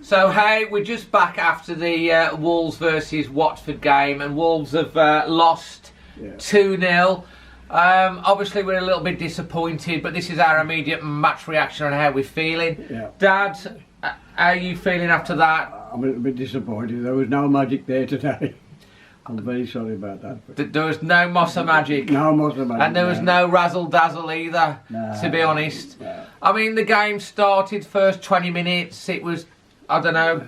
So hey, we're just back after the Wolves versus Watford game, and Wolves have lost 2-0. Obviously we're a little bit disappointed, but this is our immediate match reaction on how we're feeling. Dad, how are you feeling after that? I'm a little bit disappointed. There was no magic there today. I'm very sorry about that. There was no Mossa magic. No Mossa magic. And there was no razzle dazzle either, to be honest. I mean, the game started first 20 minutes. It was, I don't know,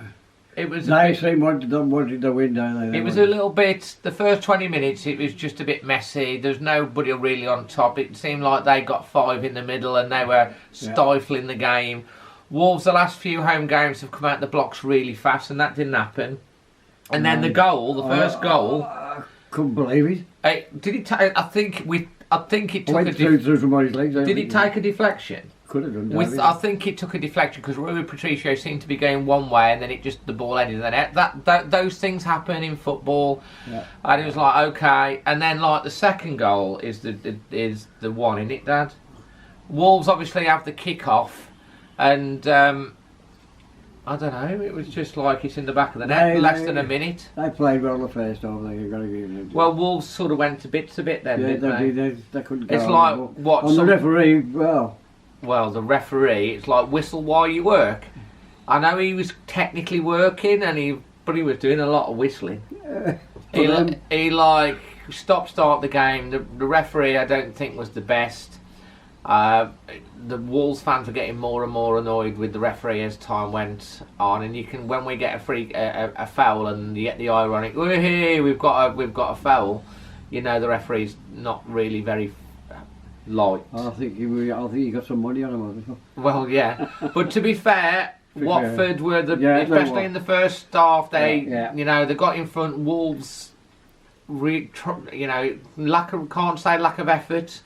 it was... They seemed wanted to win, don't they? It was a little bit, the first 20 minutes, it was just a bit messy. There's nobody really on top. It seemed like they got 5 in the middle and they were stifling the game. Wolves, the last few home games, have come out the blocks really fast, and that didn't happen. And then the goal, the first goal... I couldn't believe it. Did it take... I think it took a deflection. Did it take a deflection? Could have done. I think it took a deflection because Rui Patricio seemed to be going one way, and then the ball ended in the net. Those things happen in football, and it was like, okay. And then like the second goal is the one, isn't it, Dad? Wolves obviously have the kick-off, and I don't know, it was just like it's in the back of the net, less than a minute. They played well the first half, you've got to give them. Well, Wolves sort of went to bits a bit then, didn't they? They couldn't go. It's like, what... On the referee, Well, the referee, it's like whistle while you work. I know he was technically working, but he was doing a lot of whistling. He like start the game. The referee, I don't think, was the best. The Wolves fans were getting more and more annoyed with the referee as time went on, and when we get a foul and you get the ironic, we're here, we've got a foul. You know, the referee's not really very light. I think he got some money on him. Well, yeah, but to be fair, Watford were especially in the first half. They got in front. Wolves, can't say lack of effort.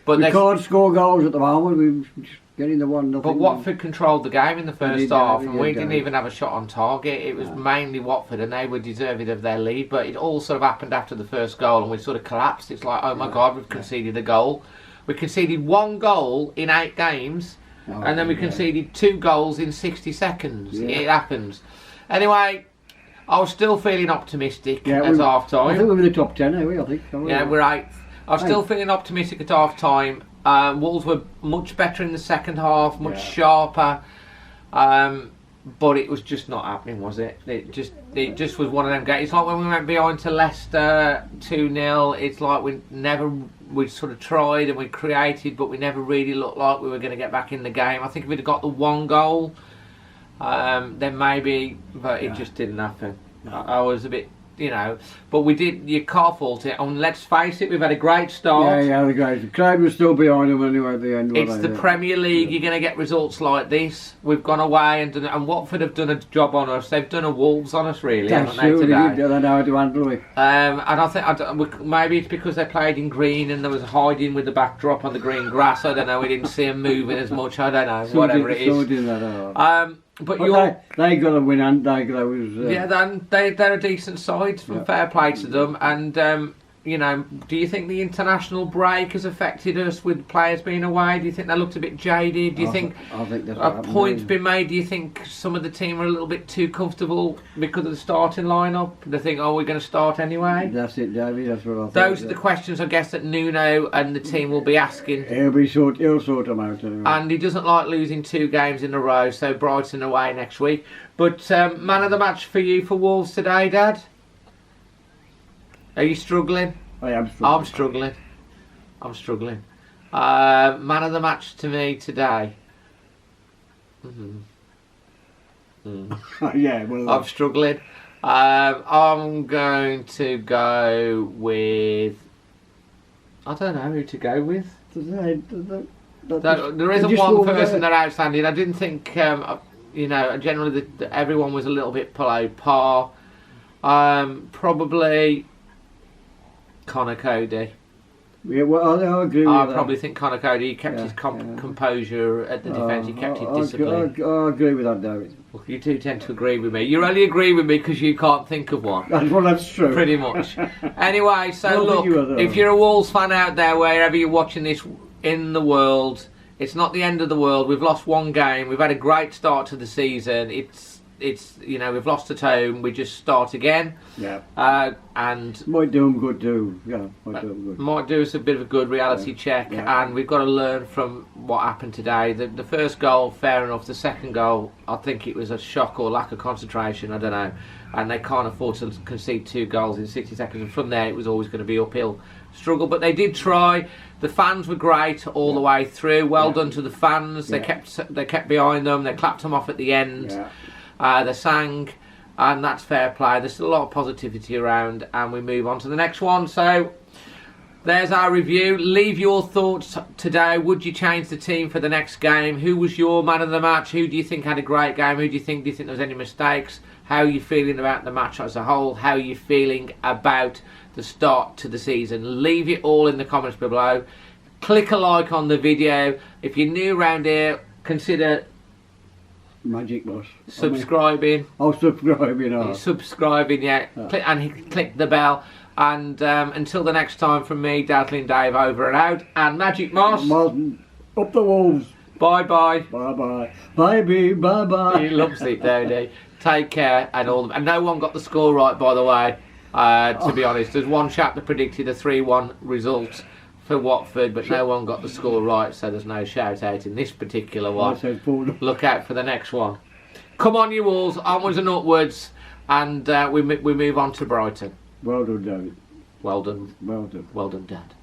But we can't score goals at the moment. We're just getting the 1-0. But Watford controlled the game in the first half, and we didn't even have a shot on target. It was mainly Watford, and they were deserving of their lead. But it all sort of happened after the first goal, and we sort of collapsed. It's like, oh my God, we've conceded a goal. We conceded 1 goal in 8 games, and then we conceded 2 goals in 60 seconds. It happens. Anyway, I was still feeling optimistic at half time. I think we're in the top 10, are we? I think. Yeah, we're 8th. I was still feeling optimistic at half time. Wolves were much better in the second half, much sharper, but it was just not happening, was it? It just was one of them games. It's like when we went behind to Leicester 2-0. It's like we sort of tried and we created, but we never really looked like we were going to get back in the game. I think if we'd have got the 1 goal, then maybe, but it just didn't happen. I was a bit... but we did. You can't fault it. And let's face it, we've had a great start. The crowd was still behind them anyway at the end. It's the Premier League. You're going to get results like this. We've gone away and Watford have done a job on us. They've done a Wolves on us, really, haven't they, today? I don't know how to handle it. And I think maybe it's because they played in green and there was hiding with the backdrop on the green grass. I don't know. We didn't see them moving as much. I don't know. Whatever it is. But they got a win, and they're a decent side. From fair play to them, and do you think the international break has affected us with players being away? Do you think they looked a bit jaded? Do you think a point's been made? Do you think some of the team are a little bit too comfortable because of the starting lineup? They think, oh, we're going to start anyway. That's it, Davey. That's what I think. Those are the questions, I guess, that Nuno and the team will be asking. He'll sort them out anyway. And he doesn't like losing 2 games in a row, so Brighton away next week. But man of the match for you for Wolves today, Dad? Are you struggling? I am struggling. I'm struggling. Man of the match to me today. I'm struggling. I'm going to go with... I don't know who to go with. There isn't one person that outstanding. I didn't think, generally everyone was a little bit below par. Probably Connor Cody. Yeah, well, I agree with that. I probably think Connor Cody, he kept his composure at the defence, he kept his discipline. I agree with that, David. Well, you do tend to agree with me. You only agree with me because you can't think of one. That's true. Pretty much. Anyway, so look, if you're a Wolves fan out there, wherever you're watching this in the world, it's not the end of the world. We've lost 1 game. We've had a great start to the season. it's, you know, we've lost at home, we just start again. Yeah. And might do them good too. Yeah, might do them good. Might do us a bit of a good reality check, and we've got to learn from what happened today. The first goal, fair enough. The second goal, I think it was a shock or lack of concentration, I don't know. And they can't afford to concede 2 goals in 60 seconds, and from there it was always going to be uphill struggle. But they did try. The fans were great all the way through. Well done to the fans. They kept behind them. They clapped them off at the end. They sang, and that's fair play. There's still a lot of positivity around, and we move on to the next one. So there's our review. Leave your thoughts today. Would you change the team for the next game? Who was your man of the match? Who do you think had a great game? Who do you think there was any mistakes? How are you feeling about the match as a whole? How are you feeling about the start to the season? Leave it all in the comments below. Click a like on the video. If you're new around here, consider Magic boss. subscribing. Subscribing. Subscribing, yeah. Click, and click the bell. And until the next time, from me, Dazzling Dave, over and out. And Magic Moss. Up the walls. Bye bye. Bye bye. Bye bye. He loves it, don't he? Take care, and all. And no one got the score right, by the way. To be honest, there's one chap that predicted a 3-1 result for Watford, but no one got the score right, so there's no shout out in this particular one. Look out for the next one. Come on, you Wolves, onwards and upwards, and we move on to Brighton. Well done, David. Well done. Well done. Well done, Dad.